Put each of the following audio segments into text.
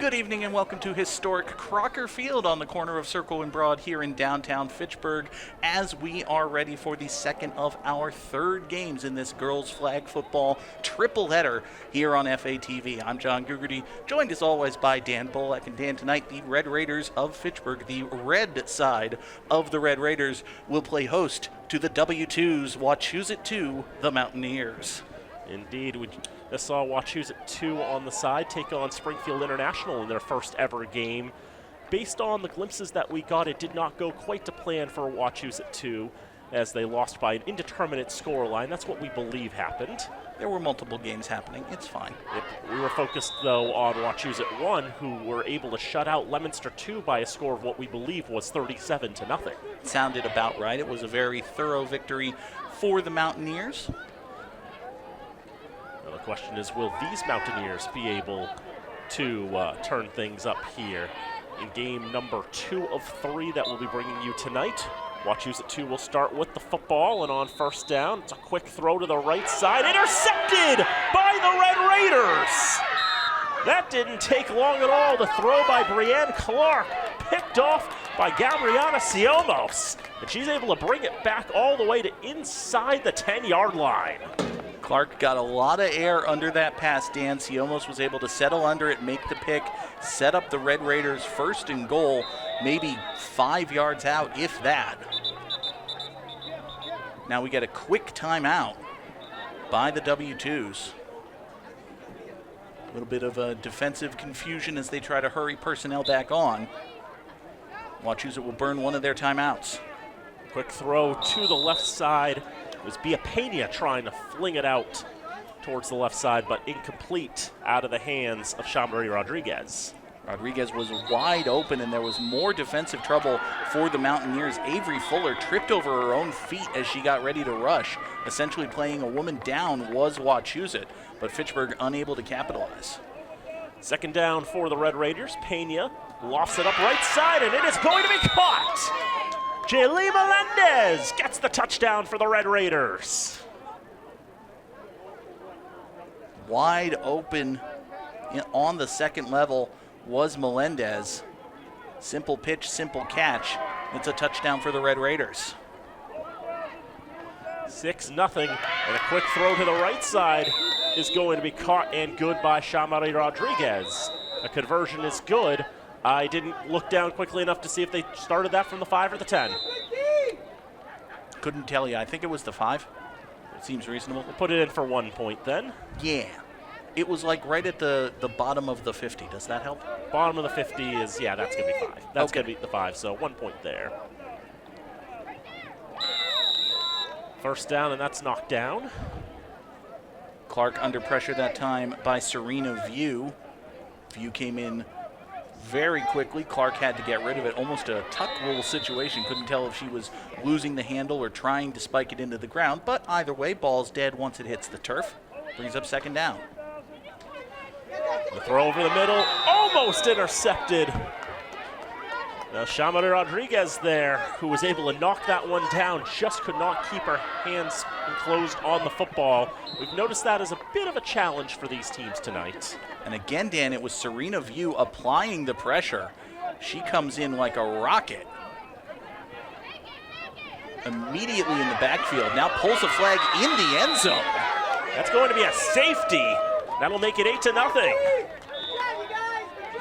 Good evening and welcome to historic Crocker Field on the corner of Circle and Broad here in downtown Fitchburg as we are ready for the second of our third games in this girls flag football triple header here on FATV. I'm John Gugerty, joined as always by Dan Bolek. And Dan, tonight the Red Raiders of Fitchburg, the red side of the Red Raiders, will play host to the W2's Wachusett 2, the Mountaineers. Indeed, we just saw Wachusett 2 on the side take on Springfield International in their first ever game. Based on the glimpses that we got, it did not go quite to plan for Wachusett 2 as they lost by an indeterminate scoreline. That's what we believe happened. There were multiple games happening. It's fine. We were focused, though, on Wachusett 1, who were able to shut out Leominster 2 by a score of what we believe was 37-0. Sounded about right. It was a very thorough victory for the Mountaineers. Now the question is, will these Mountaineers be able to turn things up here in game number 2 of 3 that we'll be bringing you tonight? Wachusett 2 will start with the football, and on first down, it's a quick throw to the right side, intercepted by the Red Raiders. That didn't take long at all. The throw by Brienne Clark, picked off by Gabriana Siomos, and she's able to bring it back all the way to inside the 10-yard line. Clark got a lot of air under that pass, Dan. Siomos was able to settle under it, make the pick, set up the Red Raiders first and goal, maybe 5 yards out, if that. Now we get a quick timeout by the W2s. A little bit of a defensive confusion as they try to hurry personnel back on. Wachusett will burn one of their timeouts. Quick throw to the left side. It was Biapena trying to fling it out towards the left side, but incomplete out of the hands of Jean-Marie Rodriguez. Rodriguez was wide open, and there was more defensive trouble for the Mountaineers. Avery Fuller tripped over her own feet as she got ready to rush. Essentially playing a woman down was Wachusett, but Fitchburg unable to capitalize. Second down for the Red Raiders. Pena lofts it up right side, and it is going to be caught. Jaylee Melendez gets the touchdown for the Red Raiders. Wide open on the second level was Melendez. Simple pitch, simple catch. It's a touchdown for the Red Raiders. 6-0, and a quick throw to the right side is going to be caught and good by Jean-Marie Rodriguez. A conversion is good. I didn't look down quickly enough to see if they started that from the 5 or the 10. Couldn't tell you. I think it was the 5. It seems reasonable. We'll put it in for 1 point then. Yeah. It was like right at the bottom of the 50. Does that help? Bottom of the 50 is, yeah, that's going to be 5. That's okay. going to be the 5, so 1 point there. First down, and that's knocked down. Clark under pressure that time by Serena View. View came in very quickly. Clark had to get rid of it. Almost a tuck rule situation. Couldn't tell if she was losing the handle or trying to spike it into the ground. But either way, ball's dead once it hits the turf. Brings up second down. The throw over the middle, almost intercepted. Now Jean-Marie Rodriguez there, who was able to knock that one down, just could not keep her hands enclosed on the football. We've noticed that as a bit of a challenge for these teams tonight. And again, Dan, it was Serena View applying the pressure. She comes in like a rocket. Immediately in the backfield, now pulls a flag in the end zone. That's going to be a safety. That'll make it 8-0.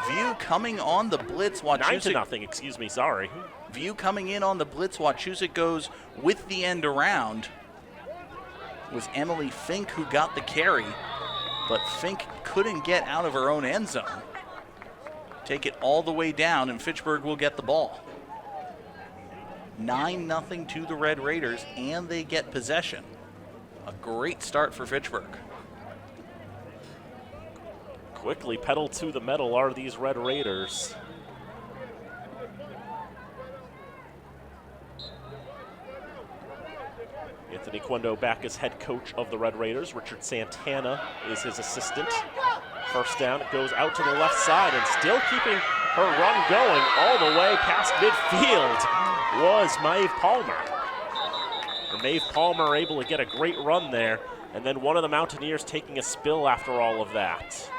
View coming on the blitz. 9-0, excuse me, sorry. View coming in on the blitz. Wachusett goes with the end around. It was Emily Fink who got the carry, but Fink couldn't get out of her own end zone. Take it all the way down, and Fitchburg will get the ball. 9-0 to the Red Raiders, and they get possession. A great start for Fitchburg. Quickly pedal to the metal are these Red Raiders. Anthony Quendo back as head coach of the Red Raiders. Richard Santana is his assistant. First down, it goes out to the left side, and still keeping her run going all the way past midfield was Maeve Palmer. Maeve Palmer able to get a great run there, and then one of the Mountaineers taking a spill after all of that.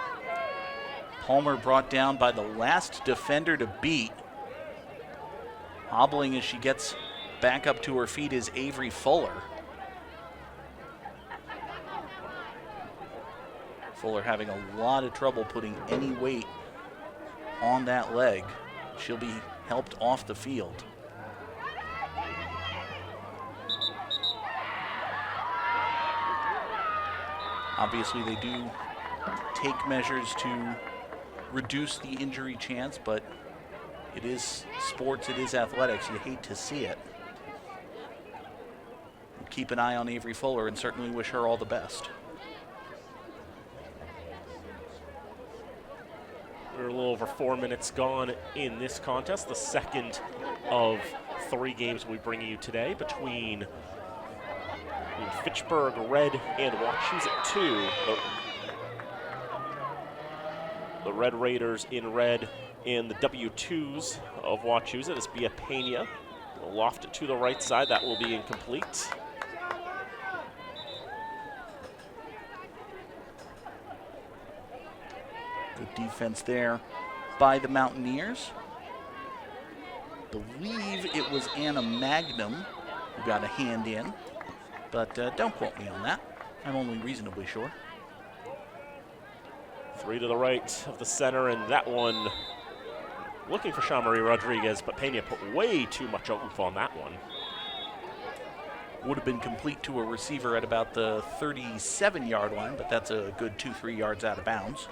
Palmer brought down by the last defender to beat. Hobbling as she gets back up to her feet is Avery Fuller. Fuller having a lot of trouble putting any weight on that leg. She'll be helped off the field. Obviously, they do take measures to reduce the injury chance, but it is sports, it is athletics. You hate to see it. Keep an eye on Avery Fuller and certainly wish her all the best. We're a little over 4 minutes gone in this contest, the second of 3 games we'll be bringing you today between Fitchburg Red and Wachusett 2. The Red Raiders in red and the W2s of Wachusett is Bia Pena. We'll loft it to the right side. That will be incomplete. Good defense there by the Mountaineers. Believe it was Anna Magnum who got a hand in, but don't quote me on that. I'm only reasonably sure. 3 to the right of the center, and that one looking for Jean-Marie Rodriguez, but Pena put way too much oomph on that one. Would have been complete to a receiver at about the 37-yard line, but that's a good 2-3 yards out of bounds.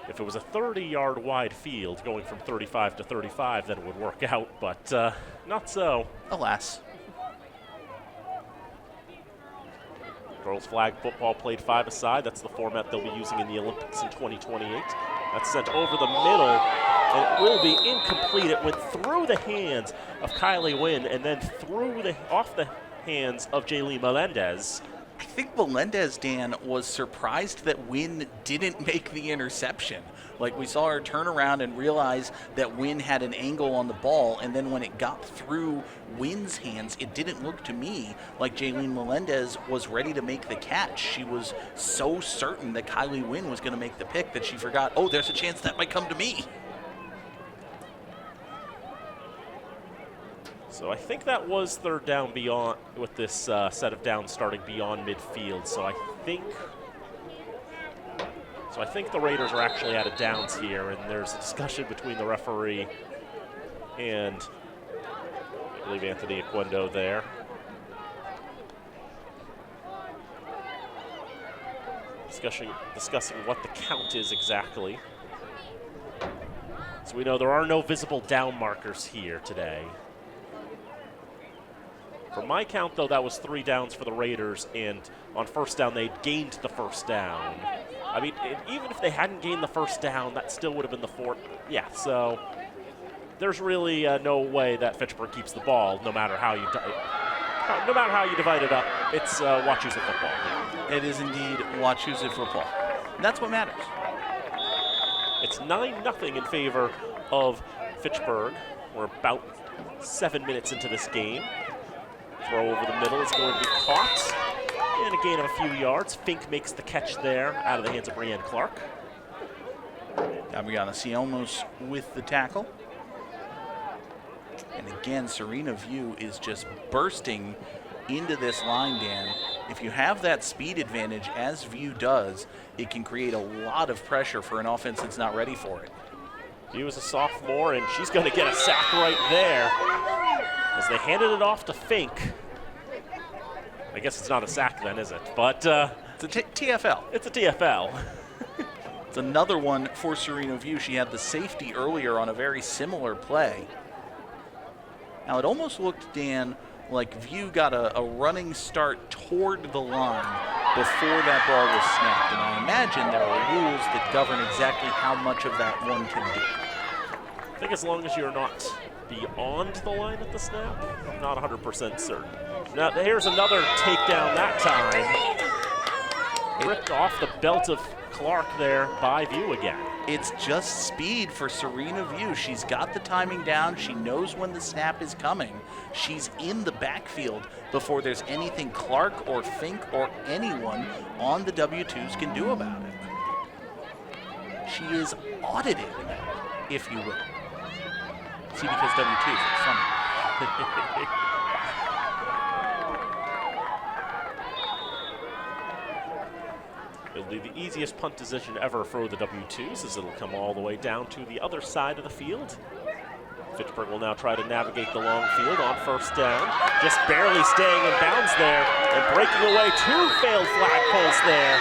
If it was a 30-yard wide field going from 35 to 35, then it would work out, but not so. Alas. Girls flag football played 5-a-side. That's the format they'll be using in the Olympics in 2028. That's sent over the middle, and it will be incomplete. It went through the hands of Kylie Wynn and then off the hands of Jaylene Melendez. I think Melendez, Dan, was surprised that Wynn didn't make the interception. Like, we saw her turn around and realize that Wynn had an angle on the ball, and then when it got through Wynn's hands, it didn't look to me like Jaylene Melendez was ready to make the catch. She was so certain that Kylie Wynn was going to make the pick that she forgot, oh, there's a chance that might come to me. So I think that was third down beyond, with this set of downs starting beyond midfield. So I think the Raiders are actually out of downs here, and there's a discussion between the referee and I believe Anthony Aquendo there. Discussing what the count is exactly. So we know there are no visible down markers here today. For my count, though, that was 3 downs for the Raiders, and on first down, they gained the first down. I mean, even if they hadn't gained the first down, that still would have been the 4th. Yeah, so there's really no way that Fitchburg keeps the ball, no matter how you divide it up. It's Wachusett football. It is indeed Wachusett football. And that's what matters. It's 9-0 in favor of Fitchburg. We're about 7 minutes into this game. Throw over the middle is going to be caught. And a gain of a few yards. Fink makes the catch there out of the hands of Brienne Clark. Gabriana Ciomos with the tackle. And again, Serena View is just bursting into this line, Dan. If you have that speed advantage, as View does, it can create a lot of pressure for an offense that's not ready for it. View is a sophomore, and she's going to get a sack right there as they handed it off to Fink. I guess it's not a sack then, is it? But it's a TFL. It's a TFL. It's another one for Serena View. She had the safety earlier on a very similar play. Now, it almost looked, Dan, like View got a running start toward the line before that ball was snapped. And I imagine there are rules that govern exactly how much of that one can do. I think as long as you're not beyond the line at the snap, I'm not 100% certain. Now, here's another takedown that time. Ripped off the belt of Clark there by View again. It's just speed for Serena View. She's got the timing down. She knows when the snap is coming. She's in the backfield before there's anything Clark or Fink or anyone on the W2s can do about it. She is audited, if you will. See, because W2s, it's funny. It'll be the easiest punt decision ever for the W2s, as it'll come all the way down to the other side of the field. Fitchburg will now try to navigate the long field on first down. Just barely staying in bounds there and breaking away 2 failed flagpoles there.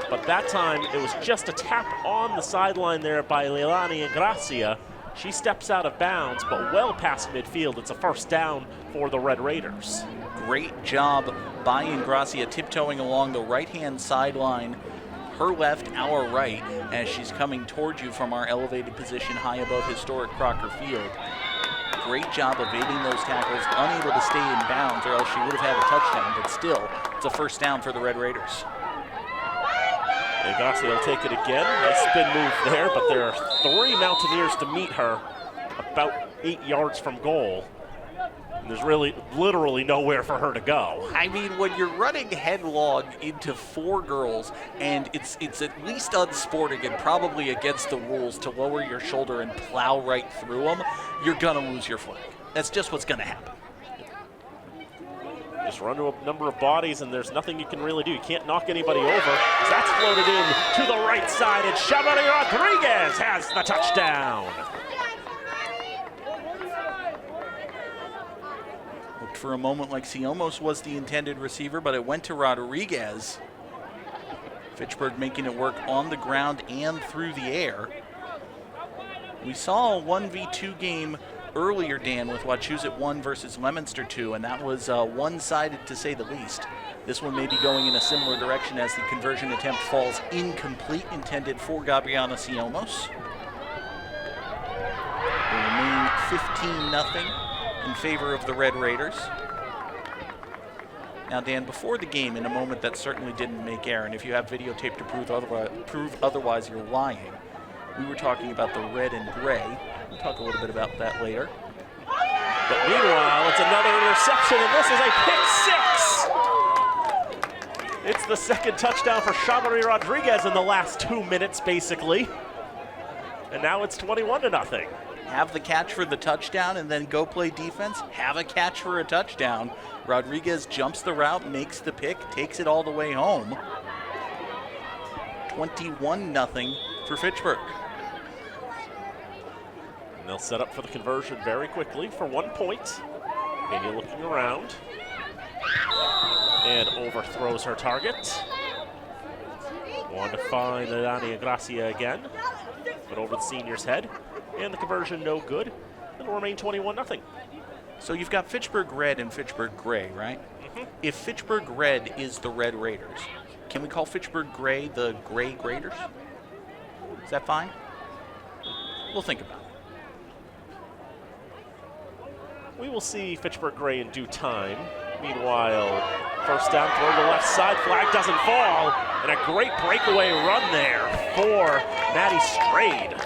But that time, it was just a tap on the sideline there by Leilani Ingracia. She steps out of bounds, but well past midfield. It's a first down for the Red Raiders. Great job by Ingracia tiptoeing along the right-hand sideline, her left, our right, as she's coming towards you from our elevated position high above historic Crocker Field. Great job evading those tackles, unable to stay in bounds, or else she would have had a touchdown, but still, it's a first down for the Red Raiders. Ingracia will take it again. Nice spin move there, but there are 3 Mountaineers to meet her about 8 yards from goal. And there's literally nowhere for her to go. I mean, when you're running headlong into 4 girls, and it's at least unsporting and probably against the rules to lower your shoulder and plow right through them, you're gonna lose your flag. That's just what's gonna happen. Just run to a number of bodies, and there's nothing you can really do. You can't knock anybody over. That's floated in to the right side, and Shamari Rodriguez has the touchdown. Looked for a moment like Siomos was the intended receiver, but it went to Rodriguez. Fitchburg making it work on the ground and through the air. We saw a 1v2 game earlier, Dan, with Wachusett 1 versus Leominster 2, and that was one-sided to say the least. This one may be going in a similar direction as the conversion attempt falls incomplete, intended for Gabriana Siomos. Will remain 15-0 in favor of the Red Raiders. Now, Dan, before the game, in a moment that certainly didn't make air, and if you have videotape to prove otherwise, you're lying, we were talking about the red and gray. We'll talk a little bit about that later. But meanwhile, it's another interception, and this is a pick 6. It's the second touchdown for Shamari Rodriguez in the last 2 minutes, basically. And now it's 21-0. Have the catch for the touchdown and then go play defense. Have a catch for a touchdown. Rodriguez jumps the route, makes the pick, takes it all the way home. 21-0 for Fitchburg. And they'll set up for the conversion very quickly for 1 point. Pena looking around. And overthrows her target. Want to find Leilani Ingracia again. But over the senior's head. And the conversion no good. It'll remain 21-0. So you've got Fitchburg Red and Fitchburg Gray, right? Mm-hmm. If Fitchburg Red is the Red Raiders, can we call Fitchburg Gray the Gray Graders? Is that fine? We'll think about it. We will see Fitchburg Gray in due time. Meanwhile, first down, throw to the left side, flag doesn't fall, and a great breakaway run there for Maddie Strayed.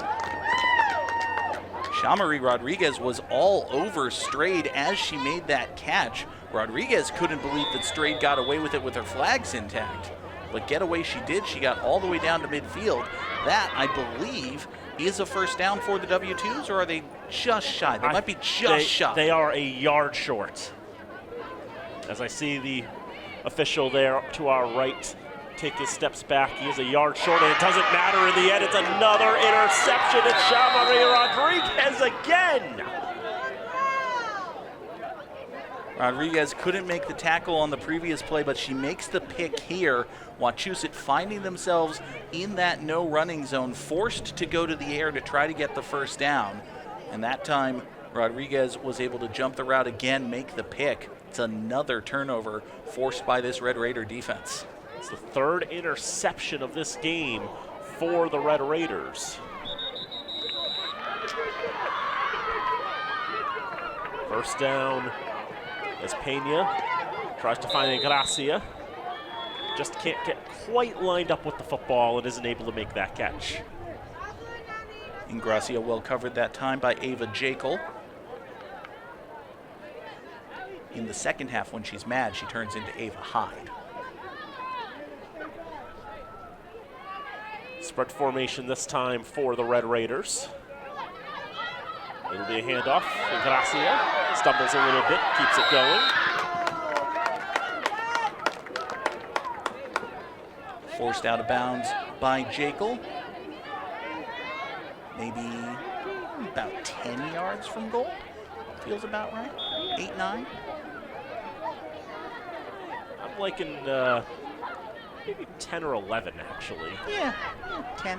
Shamari Rodriguez was all over Strayed as she made that catch. Rodriguez couldn't believe that Strayed got away with it with her flags intact. But get away she did. She got all the way down to midfield. That, I believe, is a first down for the W2s, or are they just shy? They might be just shy. They are a yard short. As I see the official there to our right take his steps back, he is a yard short, and it doesn't matter in the end. It's another interception. It's Shamari Rodriguez again. Rodriguez couldn't make the tackle on the previous play, but she makes the pick here. Wachusett finding themselves in that no running zone, forced to go to the air to try to get the first down. And that time, Rodriguez was able to jump the route again, make the pick. It's another turnover forced by this Red Raider defense. It's the third interception of this game for the Red Raiders. First down as Pena tries to find Ingracia. just can't get quite lined up with the football and isn't able to make that catch. Ingracia well covered that time by Ava Jekyll. In the second half, when she's mad, she turns into Ava Hyde. Spread formation this time for the Red Raiders. It'll be a handoff. Ingracia stumbles a little bit, keeps it going. Forced out of bounds by Jekyll. Maybe about 10 yards from goal. Feels about right. 8, 9. I'm liking maybe 10 or 11, actually. Yeah, 10.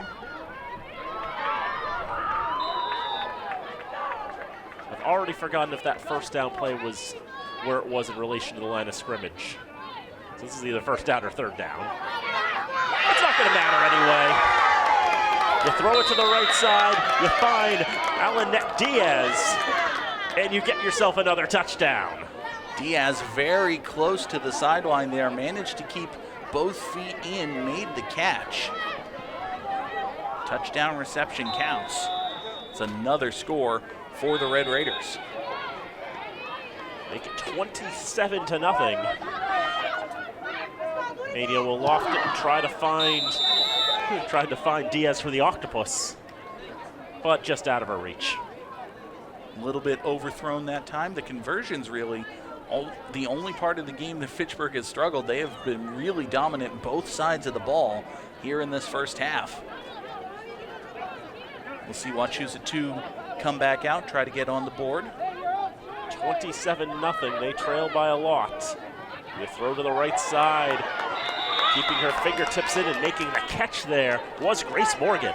I've already forgotten if that first down play was where it was in relation to the line of scrimmage. So this is either first down or third down. It's not going to matter anyway. You throw it to the right side, you find Alanette Diaz, and you get yourself another touchdown. Diaz very close to the sideline there, managed to keep both feet in, made the catch. Touchdown reception counts. It's another score for the Red Raiders. Make it 27-0. Mania will loft it and try to find Diaz for the octopus, but just out of her reach. A little bit overthrown that time. The conversions really the only part of the game that Fitchburg has struggled. They have been really dominant both sides of the ball here in this first half. We'll see Wachusett 2 come back out, try to get on the board. 27-0, they trail by a lot. You throw to the right side, keeping her fingertips in and making the catch there was Grace Morgan.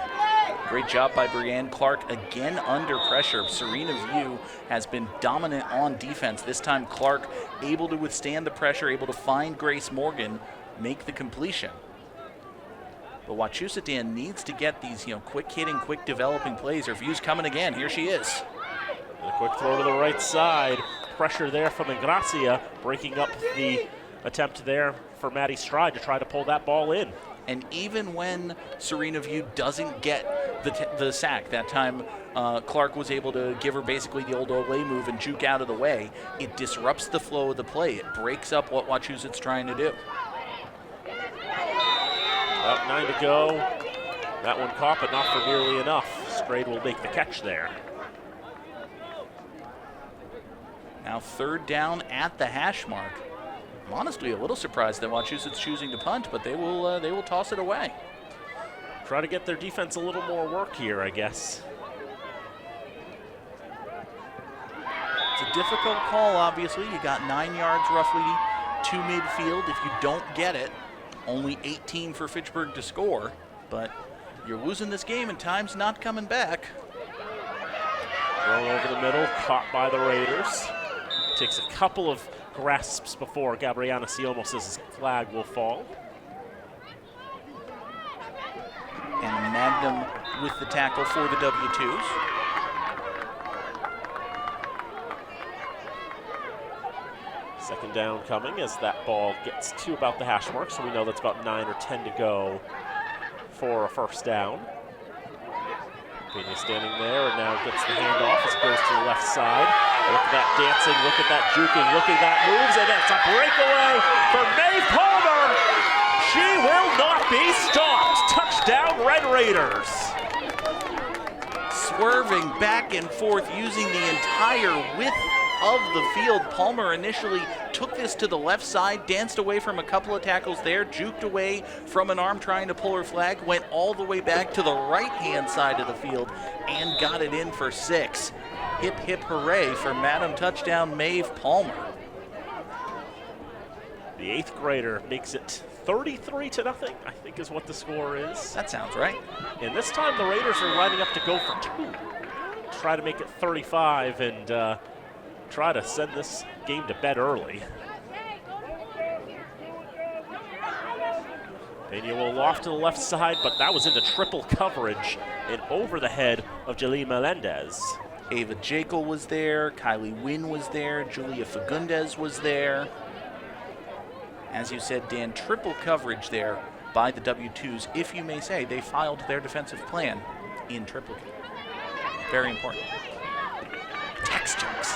Great job by Brianne Clark, again under pressure. Serena View has been dominant on defense. This time Clark able to withstand the pressure, able to find Grace Morgan, make the completion. But Wachusett Dan needs to get these, quick hitting, quick developing plays. Her View's coming again. Here she is. And a quick throw to the right side. Pressure there from Ingracia, breaking up the attempt there for Maddie Stride to try to pull that ball in. And even when Serena View doesn't get the sack, that time Clark was able to give her basically the old Olay move and juke out of the way. It disrupts the flow of the play. It breaks up what Wachusett's trying to do. About 9 to go. That one caught, but not for nearly enough. Strade will make the catch there. Now third down at the hash mark. I'm honestly a little surprised that Wachusett's choosing to punt, but they will toss it away. Try to get their defense a little more work here, I guess. It's a difficult call, obviously. You got 9 yards roughly to midfield. If you don't get it, only 18 for Fitchburg to score, but you're losing this game and time's not coming back. Thrown over the middle, caught by the Raiders. Takes a couple of grasps before Gabriana Siomos' flag will fall. And Magnum with the tackle for the W2s. Second down coming as that ball gets to about the hash mark, so we know that's about 9 or 10 to go for a first down. Pena standing there and now gets the handoff as it goes to the left side. Look at that dancing, look at that juking, look at that moves, and it's a breakaway for Maeve Palmer. She will not be stopped. Touchdown, Red Raiders. Swerving back and forth using the entire width of the field. Palmer initially took this to the left side, danced away from a couple of tackles there, juked away from an arm trying to pull her flag, went all the way back to the right-hand side of the field and got it in for 6. Hip, hip, hooray for Madam Touchdown Maeve Palmer. The 8th grader makes it 33-0, I think is what the score is. That sounds right. And this time the Raiders are lining up to go for 2. Try to make it 35 and try to send this game to bed early. Pena will loft to the left side, but that was into triple coverage and over the head of Jaleel Melendez. Ava Jekyll was there, Kylie Wynn was there, Julia Fagundes was there. As you said, Dan, triple coverage there by the W2s, if you may say. They filed their defensive plan in triplicate. Very important. Text jokes.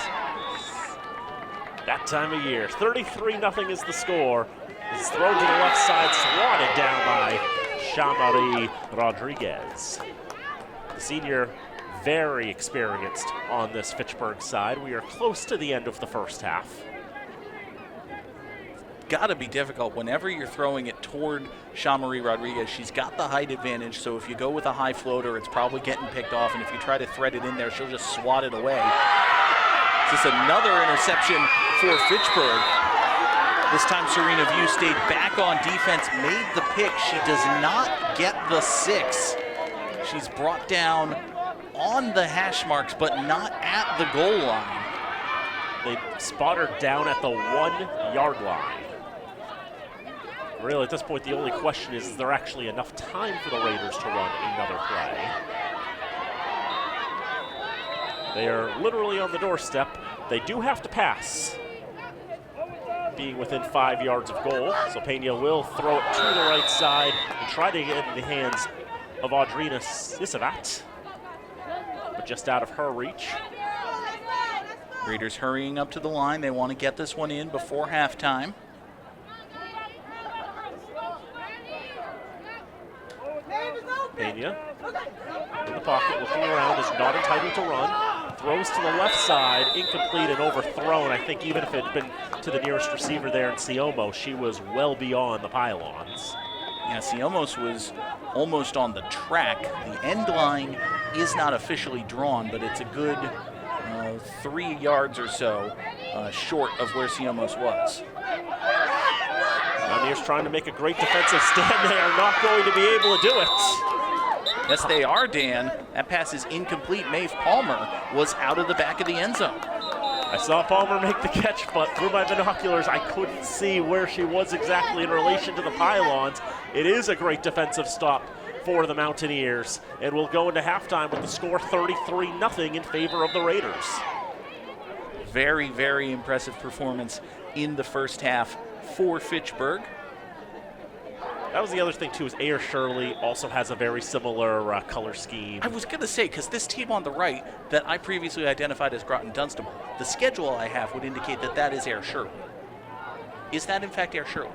That time of year. 33-0 is the score. It's thrown to the left side, swatted down by Shamari Rodriguez. The senior, very experienced on this Fitchburg side. We are close to the end of the first half. Got to be difficult whenever you're throwing it toward Shamari Rodriguez. She's got the height advantage, so if you go with a high floater, it's probably getting picked off, and if you try to thread it in there, she'll just swat it away. This is another interception for Fitchburg. This time Serena View stayed back on defense, made the pick. She does not get the 6. She's brought down on the hash marks, but not at the goal line. They spot her down at the 1-yard line. Really, at this point, the only question is there actually enough time for the Raiders to run another play? They are literally on the doorstep. They do have to pass, being within 5 yards of goal. So Pena will throw it to the right side and try to get it in the hands of Audrina Sisavat, but just out of her reach. Raiders hurrying up to the line. They want to get this one in before halftime. Pena in the pocket, looking around, is not entitled to run. Throws to the left side, incomplete and overthrown. I think even if it had been to the nearest receiver there in Siomo, she was well beyond the pylons. Yeah, Siomos was almost on the track. The end line is not officially drawn, but it's a good 3 yards or so short of where Siomos was. Mountaineers trying to make a great defensive stand. They are not going to be able to do it. Yes, they are, Dan. That pass is incomplete. Maeve Palmer was out of the back of the end zone. I saw Palmer make the catch, but through my binoculars, I couldn't see where she was exactly in relation to the pylons. It is a great defensive stop for the Mountaineers, and we'll go into halftime with the score 33-0 in favor of the Raiders. Very, very impressive performance in the first half for Fitchburg. That was the other thing, too, is Ayer Shirley also has a very similar color scheme. I was going to say, because this team on the right that I previously identified as Groton Dunstable, the schedule I have would indicate that that is Ayer Shirley. Is that, in fact, Ayer Shirley?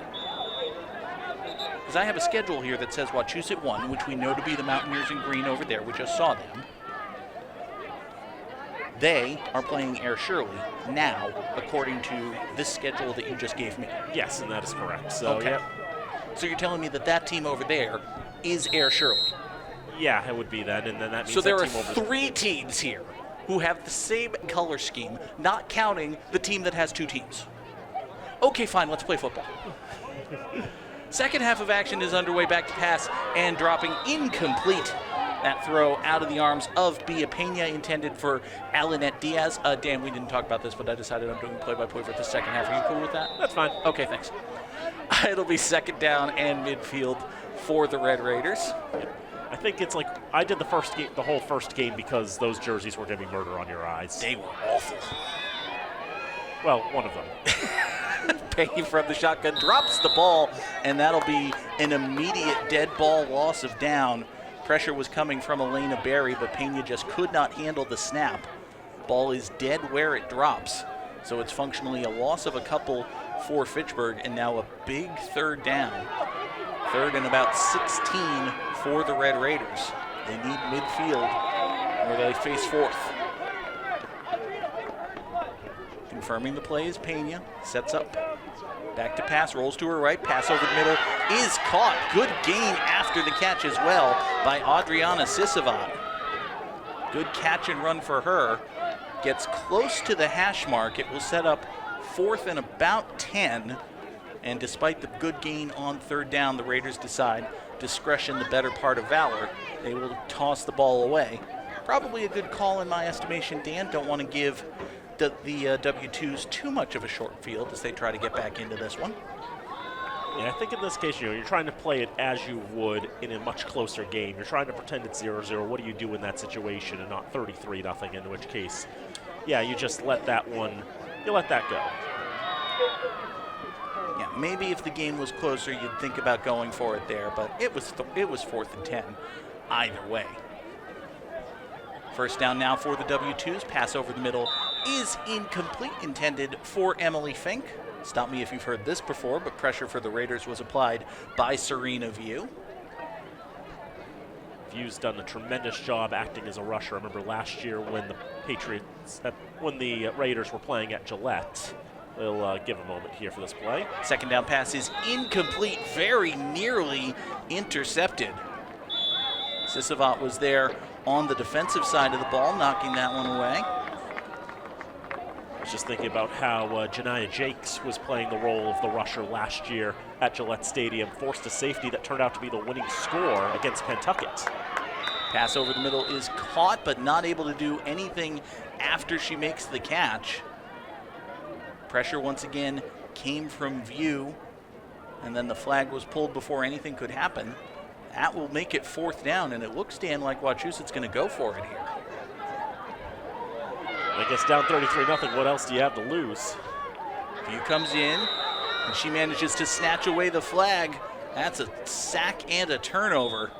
Because I have a schedule here that says Wachusett 1, which we know to be the Mountaineers in green over there. We just saw them. They are playing Ayer Shirley now, according to this schedule that you just gave me. Yes, and that is correct. So, okay. Yeah. So you're telling me that that team over there is Ayer Shirley? Yeah, it would be that, and then that means so there that are team over three teams here who have the same color scheme, not counting the team that has two teams. Okay, fine, let's play football. Second half of action is underway, back to pass, and dropping incomplete. That throw out of the arms of Bia Pena, intended for Alanette Diaz. Dan, we didn't talk about this, but I decided I'm doing play-by-play for the second half. Are you cool with that? That's fine. Okay, thanks. It'll be second down and midfield for the Red Raiders. I think it's like I did the first game, the whole first game, because those jerseys were going to be murder on your eyes. They were awful. Well, one of them. Payne from the shotgun drops the ball, and that'll be an immediate dead ball loss of down. Pressure was coming from Elena Berry, but Pena just could not handle the snap. Ball is dead where it drops, so it's functionally a loss of a couple for Fitchburg, and now a big third down. Third and about 16 for the Red Raiders. They need midfield, or they face fourth. Confirming the play is Pena, sets up, back to pass, rolls to her right, pass over the middle, is caught. Good gain after the catch as well by Adriana Sisavat. Good catch and run for her. Gets close to the hash mark. It will set up fourth and about 10. And despite the good gain on third down, the Raiders decide discretion the better part of valor. They will toss the ball away. Probably a good call in my estimation, Dan. Don't want to give the W2s too much of a short field as they try to get back into this one. Yeah, I think in this case, you're trying to play it as you would in a much closer game. You're trying to pretend it's 0-0. What do you do in that situation, and not 33-0, in which case, yeah, you just let that one, you let that go. Yeah, Maybe if the game was closer, you'd think about going for it there, but it was 4th and 10 either way. First down now for the W2s. Pass over the middle is incomplete, intended for Emily Fink. Stop me if you've heard this before, but pressure for the Raiders was applied by Serena View. View's done a tremendous job acting as a rusher. I remember last year when the Raiders were playing at Gillette. We'll give a moment here for this play. Second down pass is incomplete, very nearly intercepted. Sisavat was there on the defensive side of the ball, knocking that one away. I was just thinking about how Janiyah Jakes was playing the role of the rusher last year at Gillette Stadium, forced a safety that turned out to be the winning score against Pentucket. Pass over the middle is caught, but not able to do anything after she makes the catch. Pressure once again came from View, and then the flag was pulled before anything could happen. That will make it 4th down, and it looks, Dan, like Wachusett's going to go for it here. I guess down 33-0, what else do you have to lose? View comes in, and she manages to snatch away the flag. That's a sack and a turnover.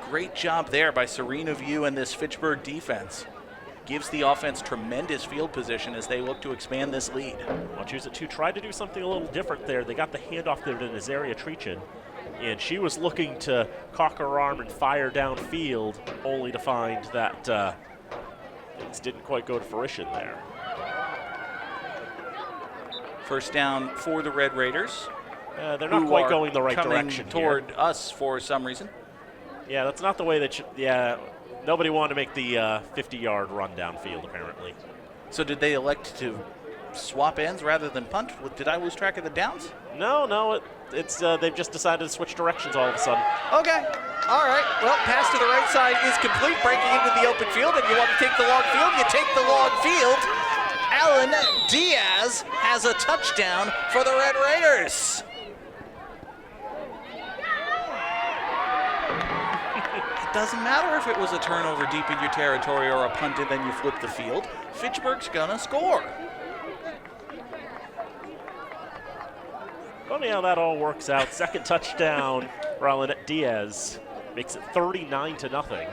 Great job there by Serena View and this Fitchburg defense. Gives the offense tremendous field position as they look to expand this lead. Wachusett 2 tried to do something a little different there. They got the handoff there to Nazaria Treachin, and she was looking to cock her arm and fire downfield, only to find that things didn't quite go to fruition there. First down for the Red Raiders. They're not quite going the right direction toward here. us for some reason. Yeah, that's not the way that nobody wanted to make the 50-yard run downfield, apparently. So did they elect to swap ends rather than punt? Did I lose track of the downs? No, it's they've just decided to switch directions all of a sudden. Okay. All right. Well, pass to the right side is complete, breaking into the open field. If you want to take the long field, you take the long field. Alan Diaz has a touchdown for the Red Raiders. It doesn't matter if it was a turnover deep in your territory or a punt and then you flip the field. Fitchburg's gonna score. Funny how that all works out. Second touchdown for Alan Diaz. Makes it 39-0.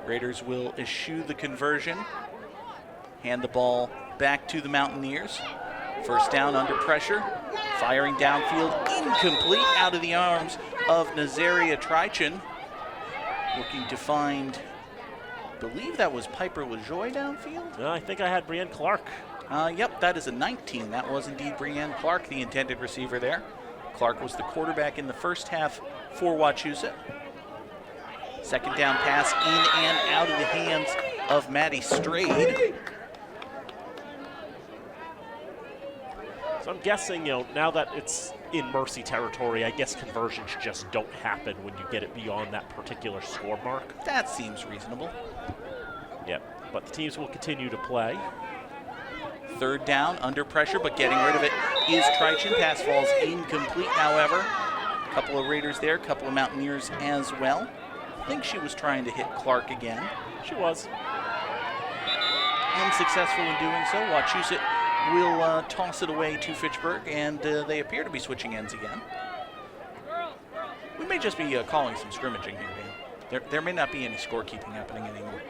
Raiders will eschew the conversion. Hand the ball back to the Mountaineers. First down under pressure. Firing downfield, incomplete, out of the arms of Nazaria Treachin. Looking to find, I believe that was Piper LaJoy downfield? I think I had Brienne Clark. Yep, that is a 19. That was indeed Brienne Clark, the intended receiver there. Clark was the quarterback in the first half for Wachusett. Second down pass in and out of the hands of Maddie Strayed. So I'm guessing, now that it's in Mercy territory, I guess conversions just don't happen when you get it beyond that particular score mark. That seems reasonable. Yep, but the teams will continue to play. Third down, under pressure, but getting rid of it is Treachin. Pass falls incomplete, however. A couple of Raiders there, a couple of Mountaineers as well. I think she was trying to hit Clark again. She was. Unsuccessful in doing so. Wachusett will toss it away to Fitchburg, and they appear to be switching ends again. We may just be calling some scrimmaging here, Dan. There may not be any scorekeeping happening anymore.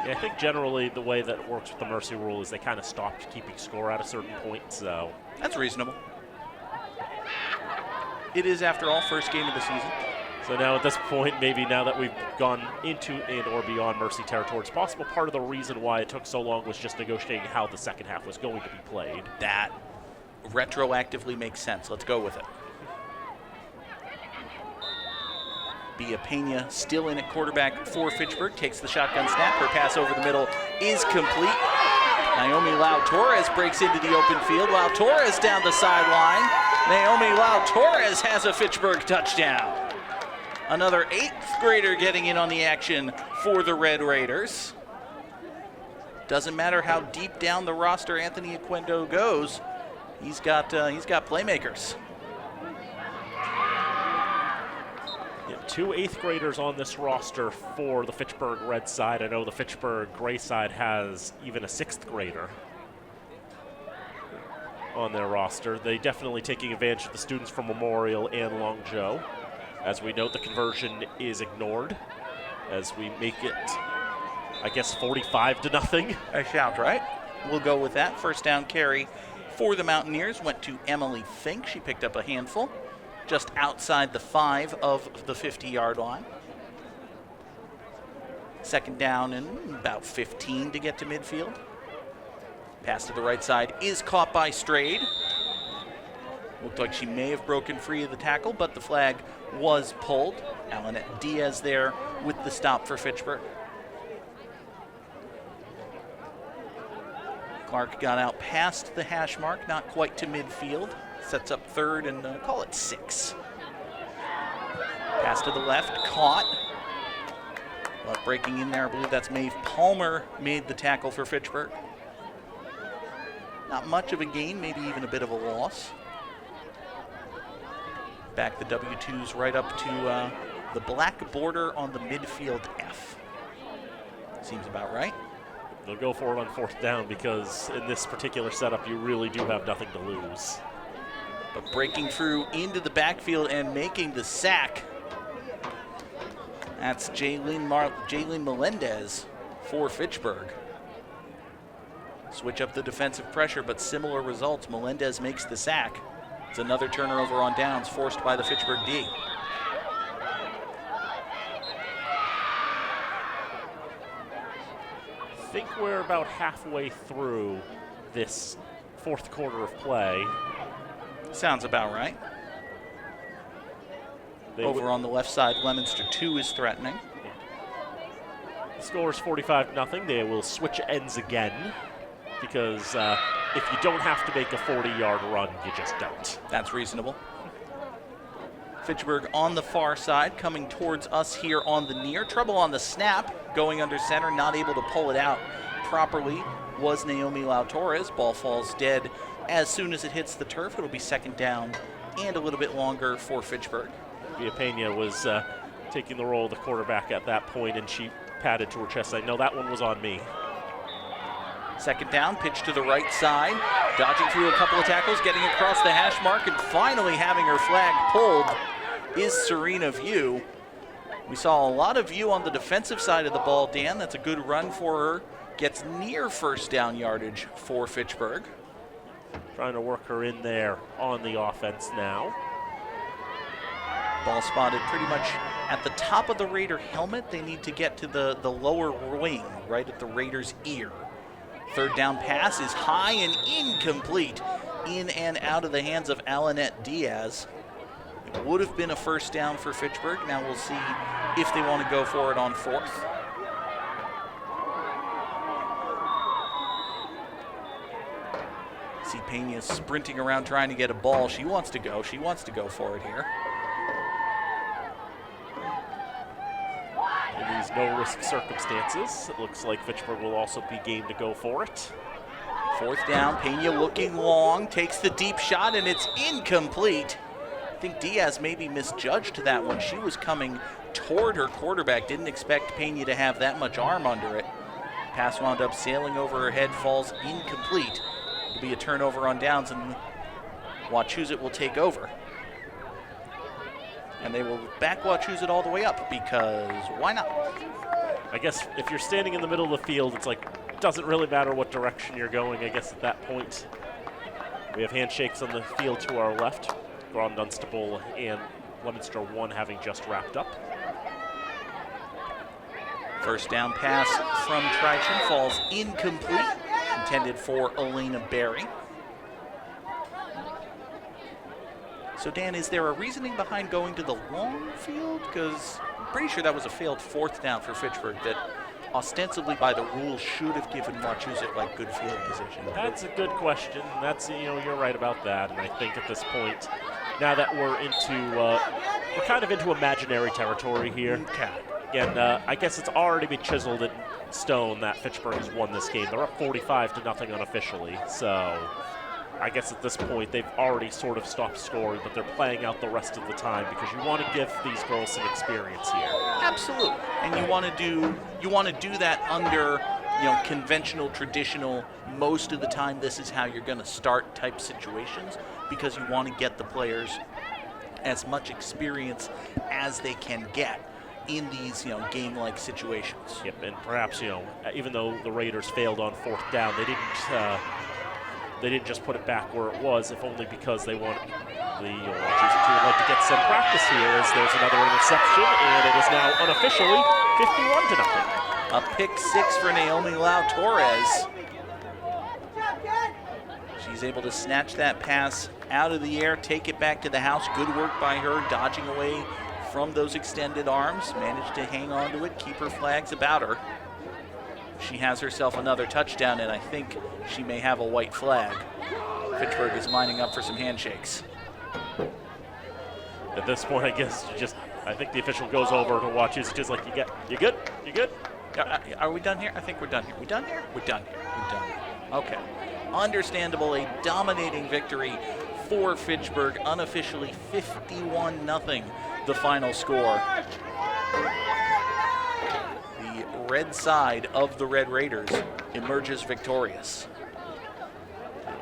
Yeah, I think generally the way that it works with the Mercy rule is they kind of stopped keeping score at a certain point, so. That's reasonable. It is, after all, first game of the season. So now at this point, maybe now that we've gone into and or beyond Mercy territory, it's possible part of the reason why it took so long was just negotiating how the second half was going to be played. That retroactively makes sense. Let's go with it. Bia Pena still in at quarterback for Fitchburg. Takes the shotgun snap. Her pass over the middle is complete. Naomi Lau-Torres breaks into the open field. Lau-Torres down the sideline. Naomi Lau-Torres has a Fitchburg touchdown. Another 8th grader getting in on the action for the Red Raiders. Doesn't matter how deep down the roster Anthony Aquendo goes, he's got playmakers. Yeah, 2 8th graders on this roster for the Fitchburg Red side. I know the Fitchburg Gray side has even a 6th grader. on their roster. They definitely taking advantage of the students from Memorial and Longzhou. As we note, the conversion is ignored as we make it, I guess, 45-0. A shout, right? We'll go with that. First down carry for the Mountaineers went to Emily Fink. She picked up a handful just outside the 5 of the 50-yard line. Second down and about 15 to get to midfield. Pass to the right side is caught by Strayed. Looked like she may have broken free of the tackle, but the flag was pulled. Alanette Diaz there with the stop for Fitchburg. Clark got out past the hash mark, not quite to midfield. Sets up third and call it 6. Pass to the left, caught. But breaking in there, I believe that's Maeve Palmer made the tackle for Fitchburg. Not much of a gain, maybe even a bit of a loss. Back the W2s right up to the black border on the midfield F. Seems about right. They'll go for it on 4th down because in this particular setup, you really do have nothing to lose. But breaking through into the backfield and making the sack. That's Jaylene Melendez for Fitchburg. Switch up the defensive pressure, but similar results. Melendez makes the sack. It's another turnover on downs forced by the Fitchburg D. I think we're about halfway through this 4th quarter of play. Sounds about right. Over on the left side, Leominster 2 is threatening. The score is 45-0. They will switch ends again because if you don't have to make a 40-yard run, you just don't. That's reasonable. Fitchburg on the far side, coming towards us here on the near. Trouble on the snap, going under center, not able to pull it out properly was Naomi Lau-Torres. Ball falls dead as soon as it hits the turf. It'll be second down and a little bit longer for Fitchburg. Villapena was taking the role of the quarterback at that point, and she patted to her chest saying, no, that one was on me. Second down, pitch to the right side, dodging through a couple of tackles, getting across the hash mark, and finally having her flag pulled is Serena View. We saw a lot of View on the defensive side of the ball, Dan. That's a good run for her. Gets near first down yardage for Fitchburg. Trying to work her in there on the offense now. Ball spotted pretty much at the top of the Raider helmet. They need to get to the lower wing, right at the Raiders' ear. Third down pass is high and incomplete. In and out of the hands of Alanette Diaz. It would have been a first down for Fitchburg. Now we'll see if they want to go for it on 4th. See Pena sprinting around trying to get a ball. She wants to go. She wants to go for it here. In these no-risk circumstances, it looks like Fitchburg will also be game to go for it. 4th down, Pena looking long, takes the deep shot, and it's incomplete. I think Diaz maybe misjudged that one. She was coming toward her quarterback, didn't expect Pena to have that much arm under it. Pass wound up sailing over her head, falls incomplete. It'll be a turnover on downs, and Wachusett will take over. And they will back Wachusett all the way up because why not? I guess if you're standing in the middle of the field, it's like, doesn't really matter what direction you're going, I guess, at that point. We have handshakes on the field to our left. Grand Dunstable and Leominster 1 having just wrapped up. First down pass from Trichon falls incomplete, intended for Elena Berry. So Dan, is there a reasoning behind going to the long field? Because I'm pretty sure that was a failed 4th down for Fitchburg that ostensibly by the rules should have given Wachusett like good field position. That's a good question. That's, you're right about that. And I think at this point, now that we're kind of into imaginary territory here. Okay. Again, I guess it's already been chiseled in stone that Fitchburg has won this game. They're up 45-0 unofficially, so I guess at this point they've already sort of stopped scoring, but they're playing out the rest of the time because you want to give these girls some experience here. Absolutely, and you want to do that under conventional, traditional, most of the time this is how you're going to start type situations, because you want to get the players as much experience as they can get in these, game-like situations. Yep, and perhaps, even though the Raiders failed on 4th down, they didn't just put it back where it was, if only because they want the Wachusett would like to get some practice here, as there's another interception, and it is now unofficially 51-0. A pick 6 for Naomi Lau Torres. She's able to snatch that pass out of the air, take it back to the house. Good work by her, dodging away from those extended arms. Managed to hang on to it, keep her flags about her. She has herself another touchdown, and I think she may have a white flag. Fitchburg is lining up for some handshakes. At this point, I guess I think the official goes over to Wachusett, just like, you good? Are we done here? I think we're done here. We done here? We're done here. We're done here. Okay. Understandable, a dominating victory for Fitchburg, unofficially 51-0, the final score. The red side of the Red Raiders emerges victorious.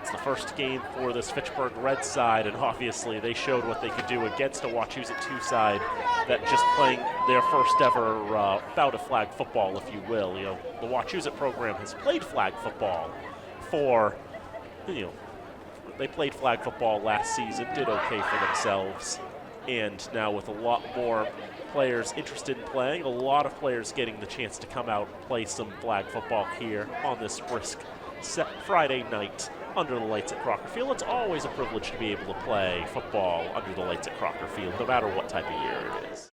It's the first game for this Fitchburg Red side, and obviously they showed what they could do against a Wachusett 2 side that just playing their first ever bout of flag football, if you will. The Wachusett program has played flag football they played flag football last season, did okay for themselves, and now with a lot more players interested in playing, a lot of players getting the chance to come out and play some flag football here on this brisk Friday night under the lights at Crocker Field. It's always a privilege to be able to play football under the lights at Crocker Field, no matter what type of year it is.